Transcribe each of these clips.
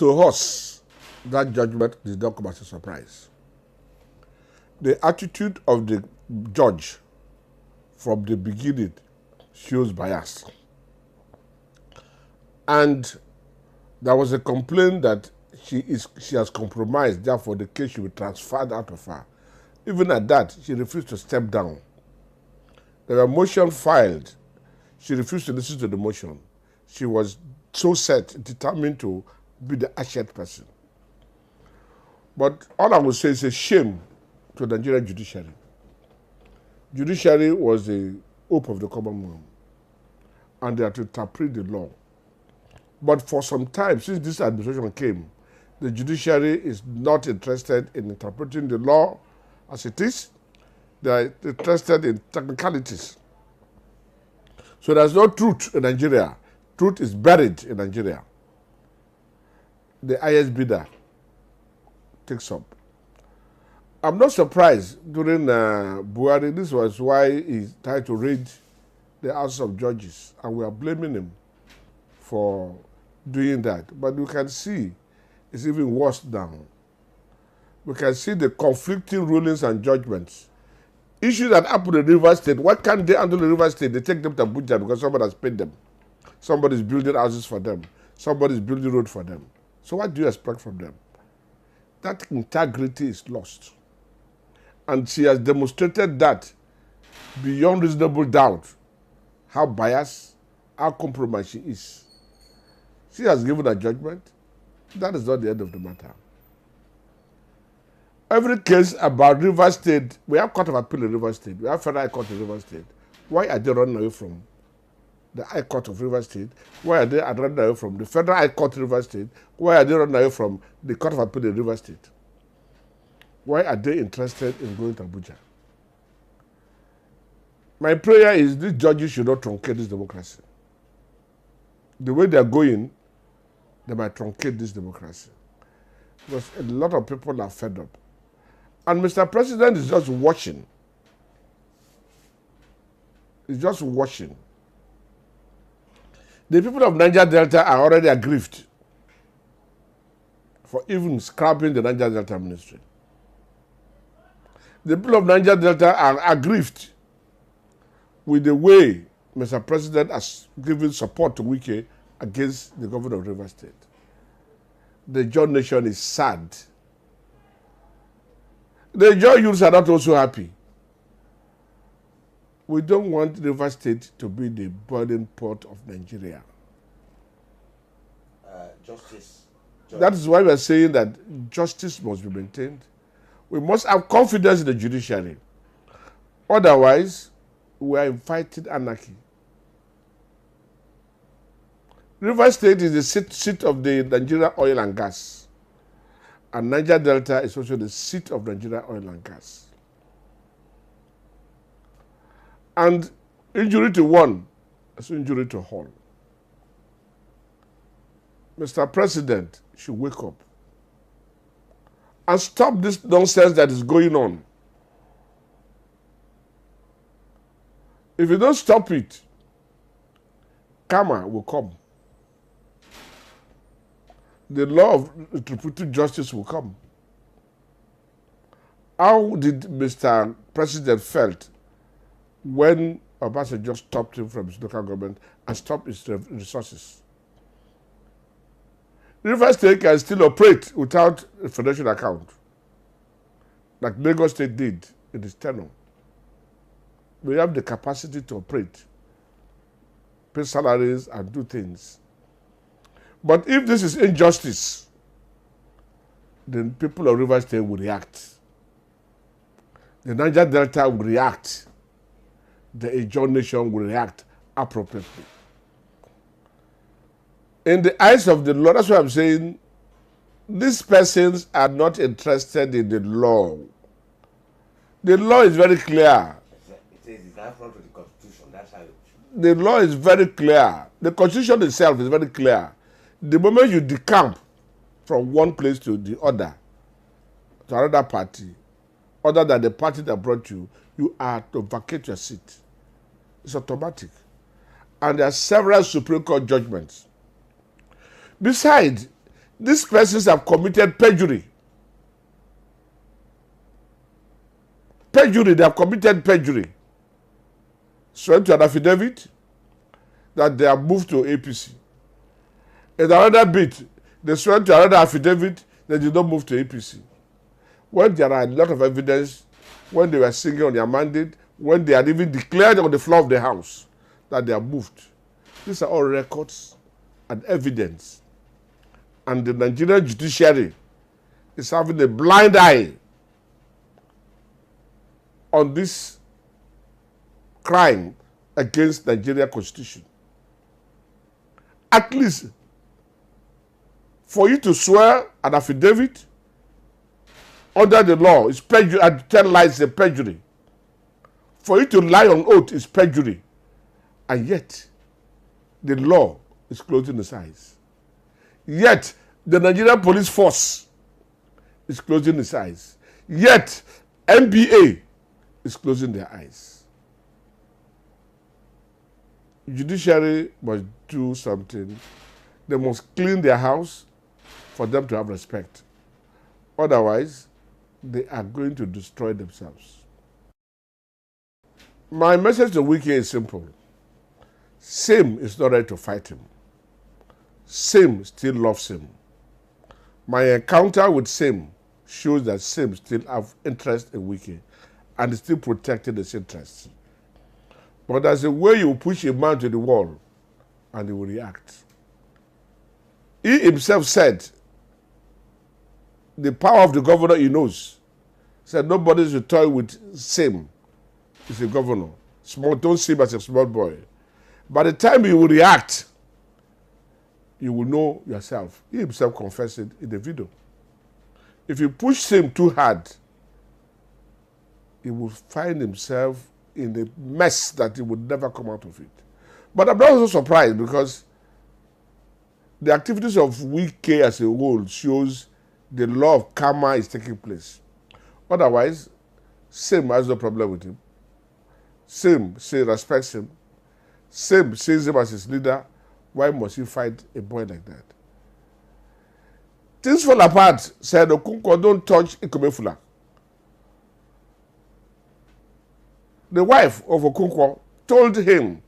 To us, that judgment did not come as a surprise. The attitude of the judge from the beginning shows bias. And there was a complaint that she has compromised, therefore the case should be transferred out of her. Even at that, she refused to step down. There were motions filed. She refused to listen to the motion. She was so set, determined to be the ushered person. But all I would say is a shame to the Nigerian judiciary. Judiciary was the hope of the common man, and they had to interpret the law. But for some time, since this administration came, the judiciary is not interested in interpreting the law as it is. They are interested in technicalities. So there's no truth in Nigeria. Truth is buried in Nigeria. The highest bidder takes up. I'm not surprised during Buhari. This was why he tried to raid the House of Judges, and we are blaming him for doing that. But you can see it's even worse now. We can see the conflicting rulings and judgments. Issues that happen in River State, why can't they handle the River State? They take them to Abuja because somebody has paid them. Somebody's building houses for them. Somebody's building road for them. So what do you expect from them? That integrity is lost. And she has demonstrated that beyond reasonable doubt, how biased, how compromised she is. She has given a judgment. That is not the end of the matter. Every case about River State, we have Court of Appeal in River State, we have Federal High Court in River State. Why are they running away from the High Court of River State? Why are they running away from the Federal High Court in River State? Why are they running away from the Court of Appeal in River State? Why are they interested in going to Abuja? My prayer is these judges should not truncate this democracy. The way they are going, they might truncate this democracy. Because a lot of people are fed up. And Mr. President is just watching. He's just watching. The people of Niger Delta are already aggrieved for even scrapping the Niger Delta ministry. The people of Niger Delta are aggrieved with the way Mr. President has given support to Wike against the governor of River State. The Ijaw nation is sad. The Ijaw youths are not also happy. We don't want River State to be the boiling pot of Nigeria. Justice. That is why we are saying that justice must be maintained. We must have confidence in the judiciary. Otherwise, we are inviting anarchy. River State is the seat of the Nigeria oil and gas. And Niger Delta is also the seat of Nigeria oil and gas. And injury to one is injury to all. Mr. President should wake up and stop this nonsense that is going on. If you don't stop it, karma will come. The law of retributive justice will come. How did Mr. President felt when Obasanjo stopped him from his local government and stopped his resources? River State can still operate without a financial account, like Lagos State did in its tenure. We have the capacity to operate, pay salaries, and do things. But if this is injustice, then people of River State will react. The Niger Delta will react. The Ijaw nation will react appropriately. In the eyes of the law, that's why I'm saying these persons are not interested in the law. The law is very clear. It says it's not front of the Constitution. That's how it should. The law is very clear. The Constitution itself is very clear. The moment you decamp from one place to the other, to another party, other than the party that brought you, you are to vacate your seat. It's automatic. And there are several Supreme Court judgments. Besides, These persons have committed perjury. Perjury, they have committed perjury. Swear to an affidavit that they have moved to APC. In another bit, they swear to another affidavit that they did not move to APC. When there are a lot of evidence, when they were singing on their mandate, when they had even declared on the floor of the house that they have moved. These are all records and evidence. And the Nigerian judiciary is having a blind eye on this crime against Nigeria Constitution. At least, for you to swear an affidavit under the law is perjury, and tell lies is a perjury. For you to lie on oath is perjury. And yet, the law is closing its eyes. Yet, the Nigerian police force is closing its eyes. Yet, NBA is closing their eyes. Judiciary must do something. They must clean their house for them to have respect. Otherwise, they are going to destroy themselves. My message to Wike is simple. Sim is not ready to fight him. Sim still loves him. My encounter with Sim shows that Sim still have interest in Wike and is still protecting his interests. But there's a way you push a man to the wall and he will react. He himself said, the power of the governor he knows. Said nobody should toy with Sim. He's a governor. Small, don't see him as a small boy. By the time he will react, you will know yourself. He himself confessed it in the video. If you push him too hard, he will find himself in a mess that he would never come out of it. But I'm not so surprised because the activities of Wike as a whole shows the law of karma is taking place. Otherwise, Sim has no problem with him. Sim respects him. Sim sees him as his leader. Why must he fight a boy like that? Things fall apart, said Okunko, don't touch Ikomefula. The wife of Okunko told him,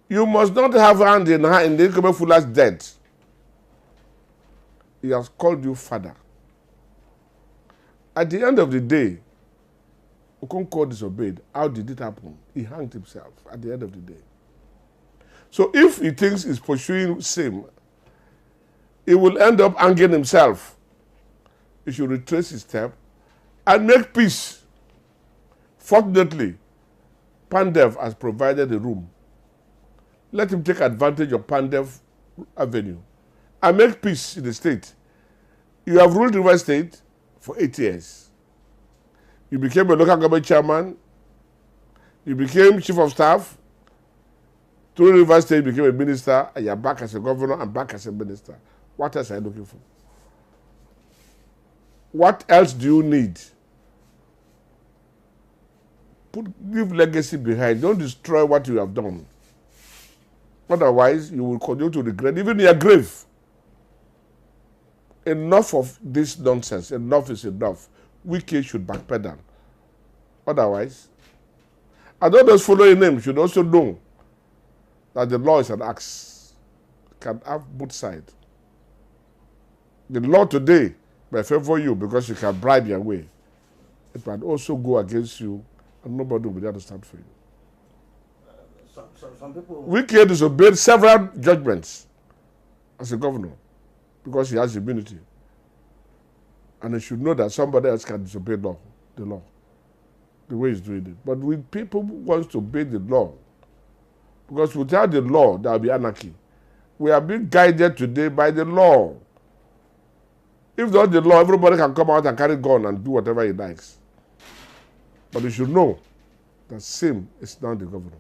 you must not have hand in hand in the Ikomefula's death. He has called you father. At the end of the day, Okunko disobeyed. How did it happen? He hanged himself at the end of the day. So if he thinks he's pursuing Sim, he will end up hanging himself. He should retrace his step and make peace. Fortunately, Pandev has provided a room. Let him take advantage of Pandev Avenue and make peace in the state. You have ruled River State for 8 years. You became a local government chairman. You became chief of staff. Through River State, you became a minister, and you're back as a governor and back as a minister. What else are you looking for? What else do you need? Leave legacy behind. Don't destroy what you have done. Otherwise, you will continue to regret, even in your grave. Enough of this nonsense. Enough is enough. Wike should backpedal. Otherwise, and all those following him should also know that the law is an axe. It can have both sides. The law today may favor you because you can bribe your way. It might also go against you and nobody will be there to stand for you. Some people... Wike disobeyed several judgments as a governor because he has immunity. And he should know that somebody else can disobey the law, the way he's doing it. But with people who want to obey the law, because without the law, there will be anarchy. We are being guided today by the law. If not the law, everybody can come out and carry a gun and do whatever he likes. But you should know that Sim is now the governor.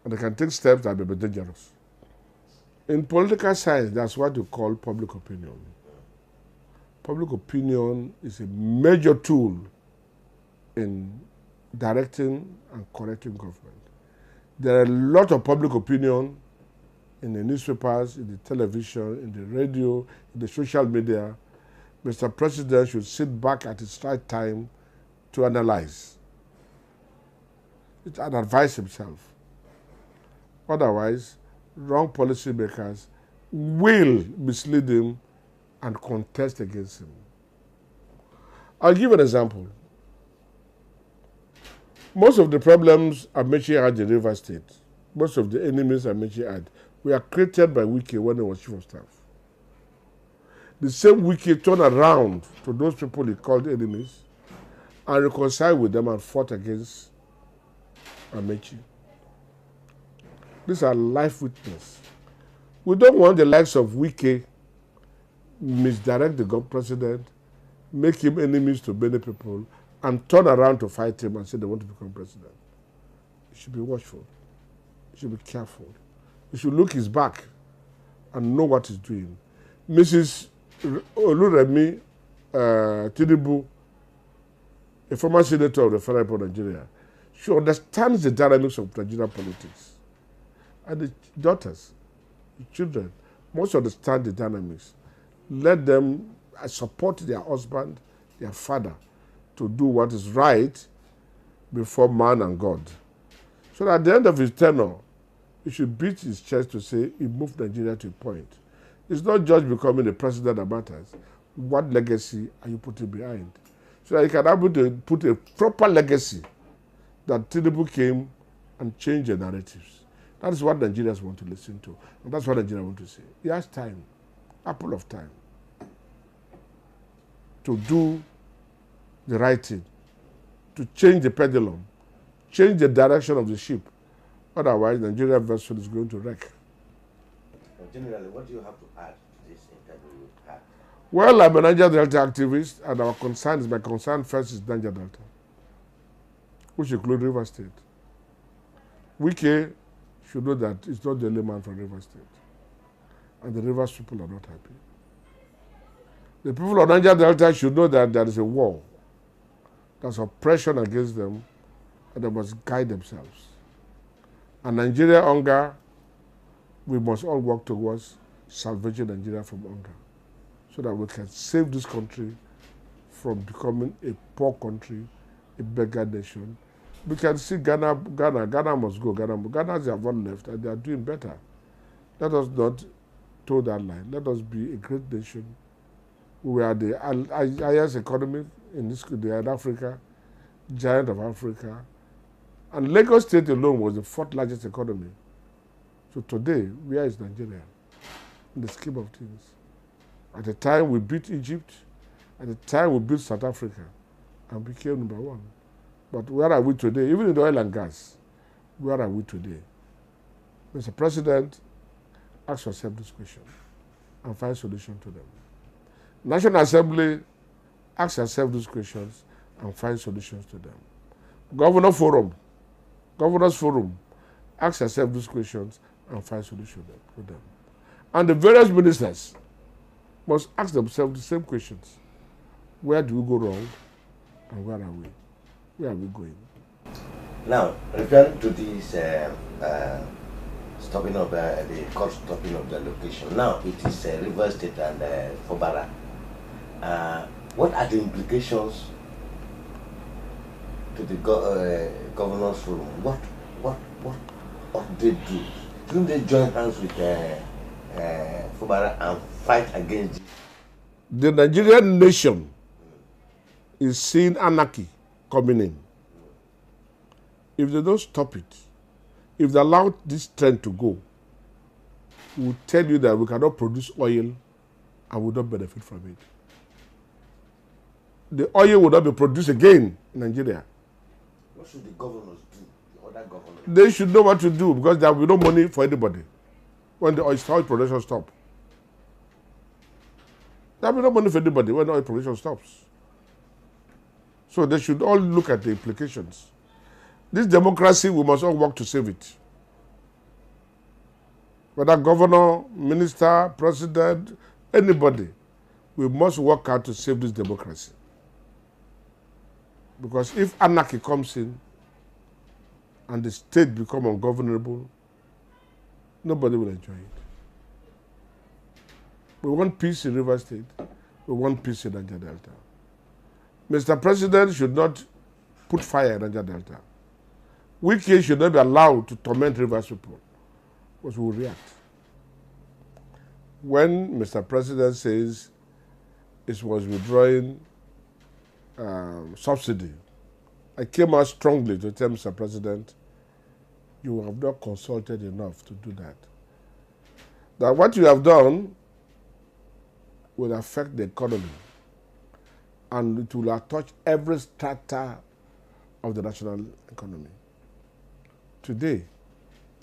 And they can take steps that may be dangerous. In political science, that's what you call public opinion. Public opinion is a major tool in directing and correcting government. There are a lot of public opinion in the newspapers, in the television, in the radio, in the social media, Mr. President should sit back at its right time to analyze it and advise himself. Otherwise, wrong policymakers will mislead him and contest against him. I'll give an example. Most of the problems Amechi had in River State, most of the enemies Amechi had, were created by Wike when he was chief of staff. The same Wike turned around to those people he called enemies and reconciled with them and fought against Amechi. These are life witnesses. We don't want the likes of Wike misdirect the president, make him enemies to many people, and turn around to fight him and say they want to become president. You should be watchful. You should be careful. You should look his back and know what he's doing. Mrs. Oluremi Tinubu, a former senator of the Federal Republic of Nigeria, she understands the dynamics of Nigerian politics. And the daughters, the children, must understand the dynamics. Let them support their husband, their father, to do what is right before man and God. So that at the end of his tenure, he should beat his chest to say he moved Nigeria to a point. It's not just becoming a president that matters. What legacy are you putting behind? So that you can be able to put a proper legacy that Tinubu came and changed the narratives. That is what Nigerians want to listen to. And that's what Nigeria want to say. He has time, ample of time, to do the right thing, to change the pendulum, change the direction of the ship. Otherwise, Nigerian vessel is going to wreck. Generally, what do you have to add to this interview you had? Well, I'm a Niger Delta activist, and my concern first is Niger Delta, which includes River State. Wike should know that it's not the only man from River State. And the Rivers people are not happy. The people of Niger Delta should know that there is a war. There's oppression against them, and they must guide themselves. And Nigeria hunger, we must all work towards salvaging Nigeria from hunger, so that we can save this country from becoming a poor country, a beggar nation. We can see Ghana must go. Ghana have one left, and they are doing better. Let us not toe that line. Let us be a great nation. We are the highest economy in Africa, giant of Africa. And Lagos State alone was the fourth largest economy. So today, where is Nigeria in the scheme of things? At the time we beat Egypt, at the time we beat South Africa, and became number one. But where are we today? Even in the oil and gas, where are we today? Mr. President, ask yourself this question and find solution to them. National Assembly, ask yourself these questions and find solutions to them. Governors Forum, ask yourself these questions and find solutions to them. And the various ministers must ask themselves the same questions. Where do we go wrong and where are we? Where are we going? Now, referring to this stopping of the court stopping of the location. Now it is River State and Fubara. What are the implications to the governor's room? What they do? Shouldn't they join hands with Fubara and fight against it? The Nigerian nation is seeing anarchy coming in. If they don't stop it, if they allow this trend to go, we will tell you that we cannot produce oil and will not benefit from it. The oil will not be produced again in Nigeria. What should the governors do? The other governors? They should know what to do because there will be no money for anybody when the oil production stops. There will be no money for anybody when the oil production stops. So they should all look at the implications. This democracy, we must all work to save it. Whether governor, minister, president, anybody, we must work hard to save this democracy. Because if anarchy comes in and the state becomes ungovernable, nobody will enjoy it. We want peace in River State. We want peace in Niger Delta. Mr. President should not put fire in Niger Delta. Wike should not be allowed to torment Rivers people, because we will react. When Mr. President says it was withdrawing subsidy, I came out strongly to tell Mr. President, you have not consulted enough to do that. That what you have done will affect the economy, and it will touch every strata of the national economy. Today,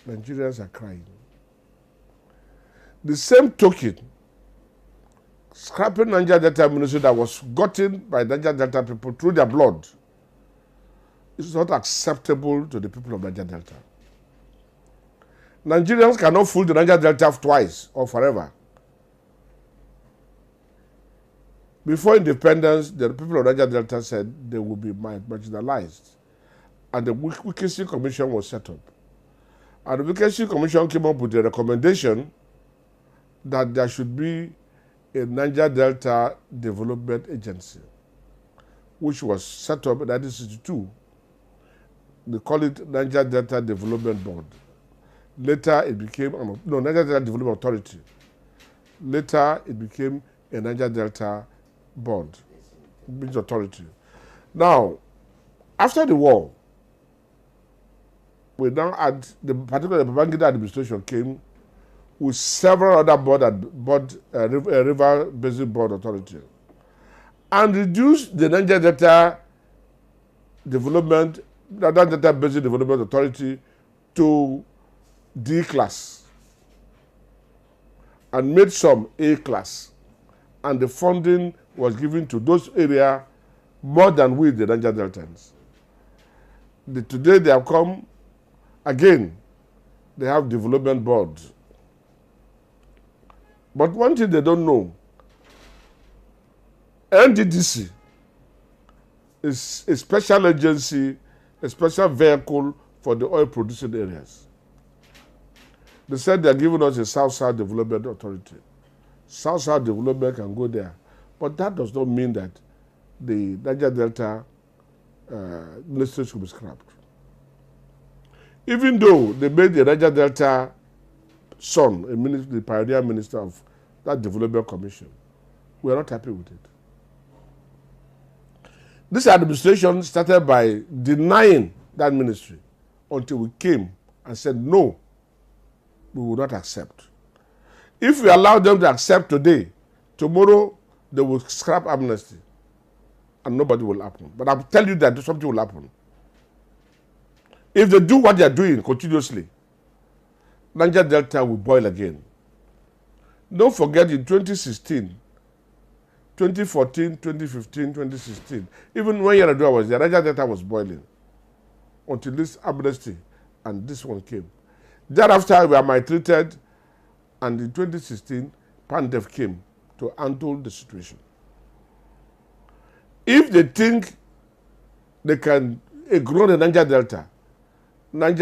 Nigerians are crying. The same token, scrapping Niger Delta Ministry that was gotten by Niger Delta people through their blood is not acceptable to the people of Niger Delta. Nigerians cannot fool the Niger Delta twice or forever. Before independence, the people of Niger Delta said they would be marginalized, and the Wike Commission was set up. And the Wike Commission came up with a recommendation that there should be a Niger Delta Development Agency, which was set up in 1962. They call it Niger Delta Development Board. Later, it became Niger Delta Development Authority. Later, it became a Niger Delta Board, Bridge Authority. Now, after the war, we now had particularly the Babangida administration came with several other river basin board authority, and reduced the Niger Delta Basin Development Authority to D class, and made some A class, and the funding was given to those areas more than we, the Niger Deltans. Today they have come again, they have development boards. But one thing they don't know, NDDC is a special agency, a special vehicle for the oil producing areas. They said they are giving us a South-South Development Authority. South-South Development can go there. But that does not mean that the Niger Delta ministry should be scrapped. Even though they made the Niger Delta son, the pioneer minister of that development commission, we are not happy with it. This administration started by denying that ministry until we came and said, no, we will not accept. If we allow them to accept today, tomorrow they will scrap amnesty and nobody will happen. But I will tell you that something will happen. If they do what they are doing continuously, Niger Delta will boil again. Don't forget in 2016, 2014, 2015, 2016, even 1 year ago I was there, Niger Delta was boiling until this amnesty and this one came. Thereafter, we are maltreated, and in 2016, Pandef came to handle the situation. If they think they can ignore the Niger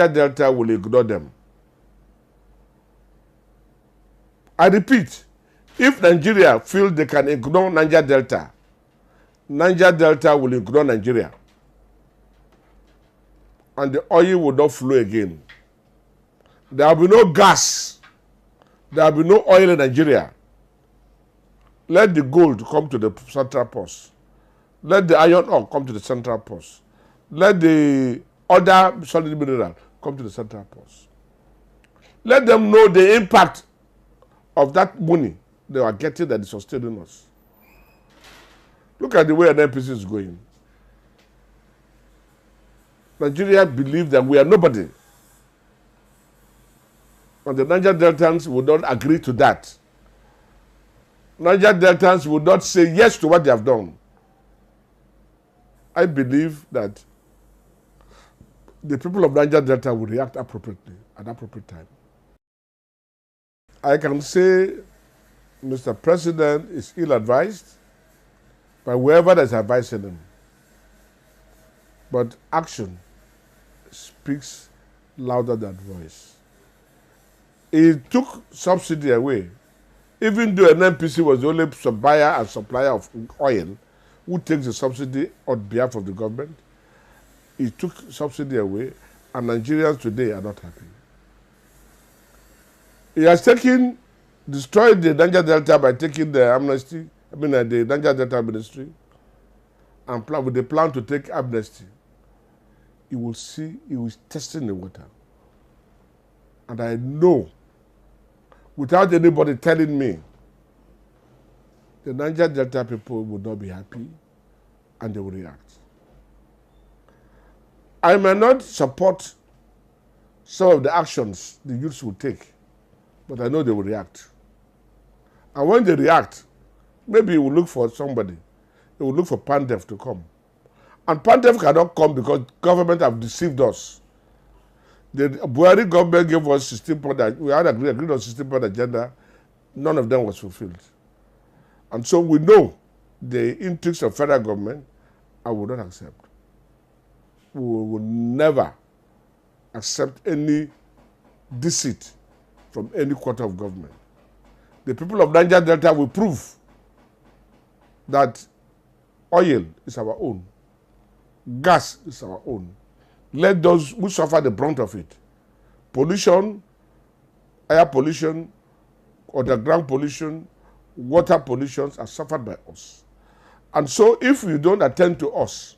Delta will ignore them. I repeat, if Nigeria feels they can ignore Niger Delta will ignore Nigeria. And the oil will not flow again. There will be no gas. There will be no oil in Nigeria. Let the gold come to the central post. Let the iron ore come to the central post. Let the other solid mineral come to the central post. Let them know the impact of that money they are getting that is sustaining us. Look at the way NPC is going. Nigeria believes that we are nobody. And the Niger Deltans would not agree to that. Niger Deltans would not say yes to what they have done. I believe that the people of Niger Delta will react appropriately at appropriate time. I can say Mr. President is ill-advised by whoever is advising him. But action speaks louder than voice. He took subsidy away. Even though NNPC was the only buyer and supplier of oil who takes the subsidy on behalf of the government, he took subsidy away, and Nigerians today are not happy. He has destroyed the Niger Delta by taking the amnesty, the Niger Delta Ministry, and with the plan to take amnesty. He will see, he was testing the water. And I know, without anybody telling me, the Niger Delta people would not be happy and they will react. I may not support some of the actions the youths will take, but I know they will react. And when they react, maybe he will look for somebody. He will look for Pandef to come. And Pandef cannot come because government have deceived us. The Buhari government gave us 16-point, we had agreed on 16-point agenda. None of them was fulfilled. And so we know the intrigues of federal government, I will not accept. We will never accept any deceit from any quarter of government. The people of Niger Delta will prove that oil is our own, gas is our own. Let those who suffer the brunt of it, pollution, air pollution, underground pollution, water pollutions are suffered by us. And so if you don't attend to us,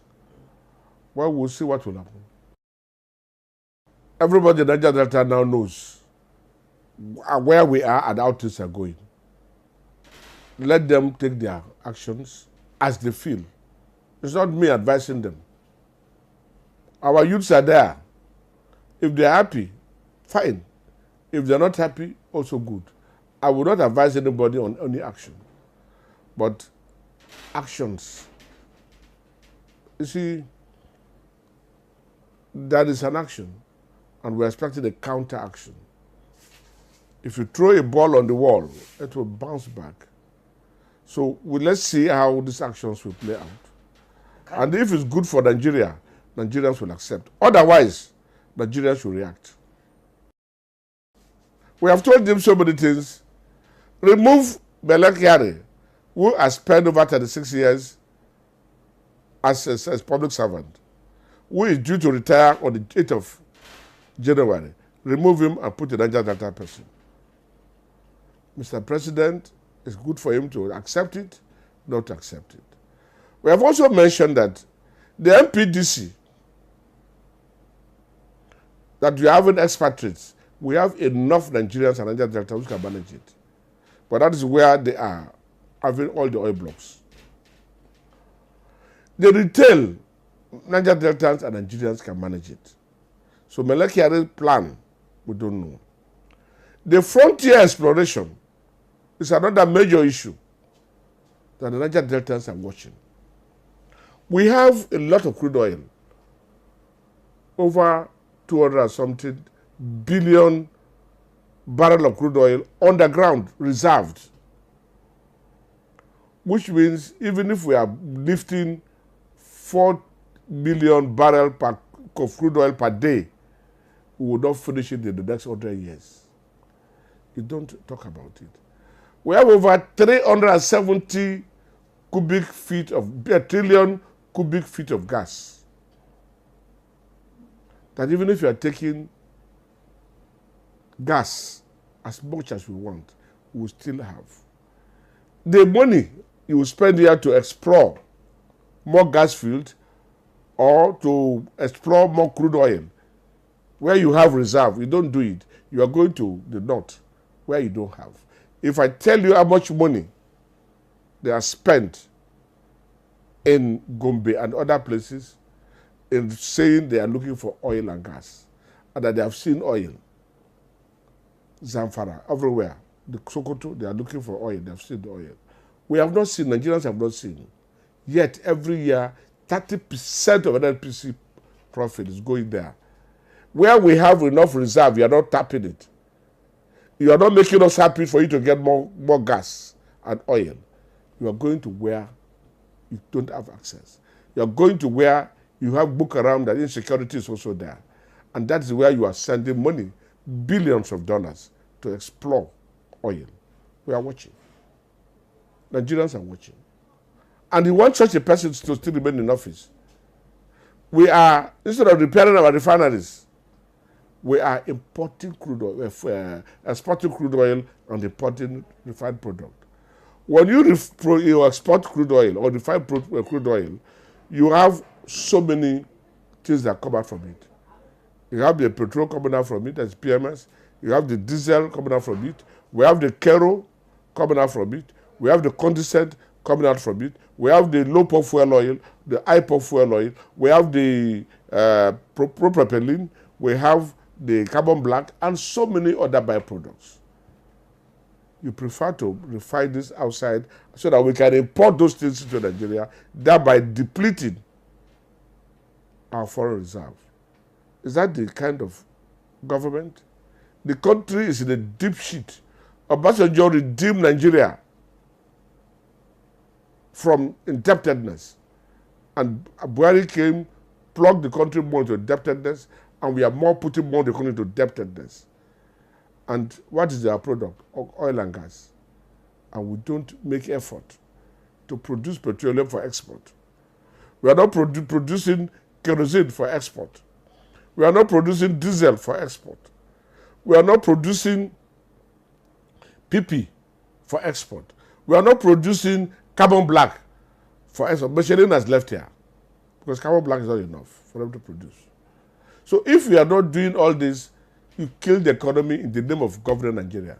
well, we'll see what will happen. Everybody in Niger Delta now knows where we are and how things are going. Let them take their actions as they feel. It's not me advising them. Our youths are there. If they're happy, fine. If they're not happy, also good. I would not advise anybody on any action. But actions. You see, that is an action, and we're expecting a counter action. If you throw a ball on the wall, it will bounce back. So let's see how these actions will play out. And if it's good for Nigeria, Nigerians will accept. Otherwise, Nigerians will react. We have told them so many things. Remove Belek Yari, who has spent over 36 years as public servant, who is due to retire on the 8th of January. Remove him and put a Niger Delta person. Mr. President, it's good for him to accept it, not accept it. We have also mentioned that the NDDC, that we have in expatriates, we have enough Nigerians and Niger Delta who can manage it. But that is where they are having all the oil blocks. The retail, Niger Deltans and Nigerians can manage it. So Belek Yari's plan, we don't know. The frontier exploration is another major issue that the Niger Deltans are watching. We have a lot of crude oil, over 200-something billion barrel of crude oil underground reserved, which means even if we are lifting 4 million barrels of crude oil per day, we will not finish it in the next 100 years. You don't talk about it. We have over 370 cubic feet of, a trillion cubic feet of gas. That even if you are taking gas as much as we want, we will still have. The money you will spend here to explore more gas fields or to explore more crude oil, where you have reserve, you don't do it. You are going to the north, where you don't have. If I tell you how much money they are spent in Gombe and other places in saying they are looking for oil and gas, and that they have seen oil, Zamfara, everywhere, the Sokoto, they are looking for oil, they have seen the oil. We have not seen, Nigerians have not seen. Yet every year, 30% of NNPC profit is going there. Where we have enough reserve, you are not tapping it. You are not making us happy for you to get more gas and oil. You are going to where you don't have access. You are going to where you have book around that insecurity is also there. And that is where you are sending money, billions of dollars, to explore oil. We are watching. Nigerians are watching. And you want such a person to still remain in office. We are, instead of repairing our refineries, we are importing crude oil, exporting crude oil and importing refined product. When you export crude oil or refine crude oil, you have so many things that come out from it. You have the petrol coming out from it, that's PMS. You have the diesel coming out from it. We have the kero coming out from it. We have the condensate coming out from it. We have the low pump fuel oil, the high pump fuel oil. We have the propylene. We have the carbon black, and so many other byproducts. You prefer to refine this outside so that we can import those things into Nigeria, thereby depleting our foreign reserve. Is that the kind of government? The country is in a deep shit. Obasanjo redeemed Nigeria from indebtedness. And Buhari came, plugged the country more into indebtedness, and we are more putting more the country into indebtedness. And what is our product? Oil and gas. And we don't make effort to produce petroleum for export. We are not producing kerosene for export. We are not producing diesel for export. We are not producing PP for export. We are not producing carbon black for export. Michelin has left here because carbon black is not enough for them to produce. So if we are not doing all this, you kill the economy in the name of governing Nigeria.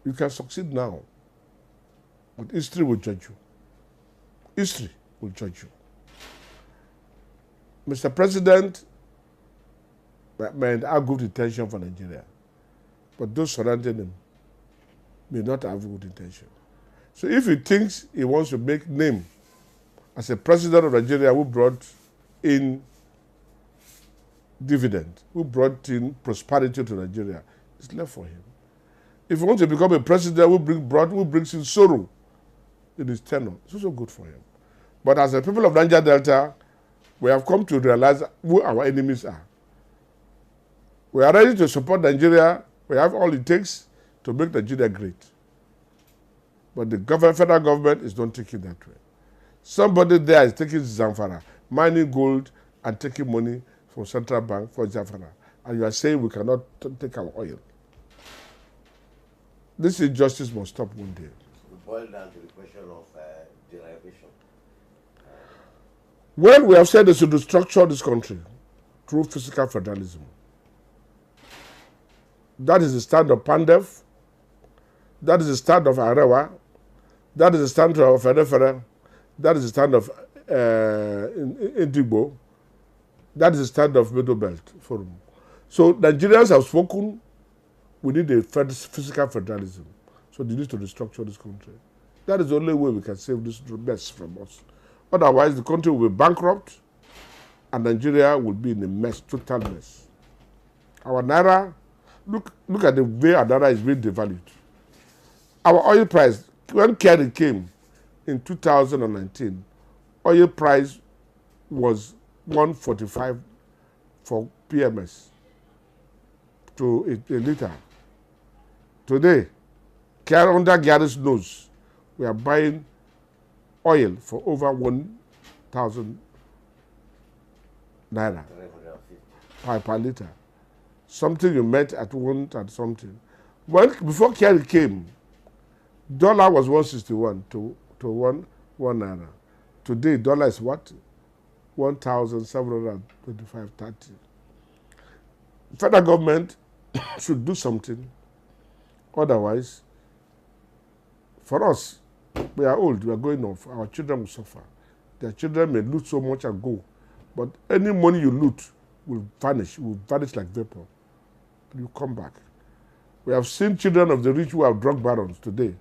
You can succeed now, but history will judge you. History will judge you. Mr. President may have good intention for Nigeria, but those surrounding him may not have good intention. So if he thinks he wants to make name as a president of Nigeria who brought in dividend, who brought in prosperity to Nigeria, it's left for him. If he wants to become a president who brings in sorrow in his tenure, it's also good for him. But as a people of Niger Delta, we have come to realize who our enemies are. We are ready to support Nigeria. We have all it takes to make Nigeria great. But the federal government is not taking that way. Somebody there is taking Zamfara, mining gold and taking money from central bank for Zamfara. And you are saying we cannot take our oil. This injustice must stop one day. We boil down to the question of derivation. Well, we have said they should restructure this country through physical federalism. That is the stand of Pandev. That is the stand of Arewa. That is the stand of Fedefere. That is the stand of Indigbo. That is the stand of Middle Belt Forum. So Nigerians have spoken. We need a physical federalism. So they need to restructure this country. That is the only way we can save this mess from us. Otherwise, the country will be bankrupt and Nigeria will be in a mess, total mess. Our Naira, look at the way our Naira is being devalued. Our oil price, when Kerry came in 2019, oil price was 145 for PMS to a liter. Today, under Gary's nose, we are buying oil for over 1,000 naira per liter. Something you met at one and something. Before Kerry came, dollar was 161 to one naira. Today, dollar is what? 1,725.30. Federal government should do something. Otherwise, for us, we are old, we are going off, our children will suffer. Their children may loot so much and go. But any money you loot will vanish like vapor. You come back. We have seen children of the rich who have drug barons today.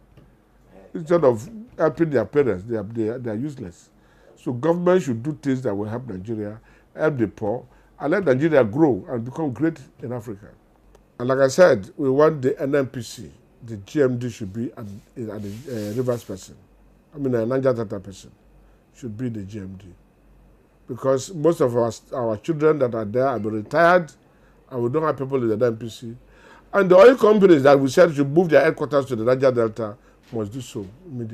Instead of helping their parents, they are useless. So government should do things that will help Nigeria, help the poor, and let Nigeria grow and become great in Africa. And like I said, we want the NNPC, the GMD should be a Rivers person. I mean, a Niger Delta person should be the GMD. Because most of our children that are there have been retired, and we don't have people in the NNPC. And the oil companies that we said should move their headquarters to the Niger Delta must do so immediately.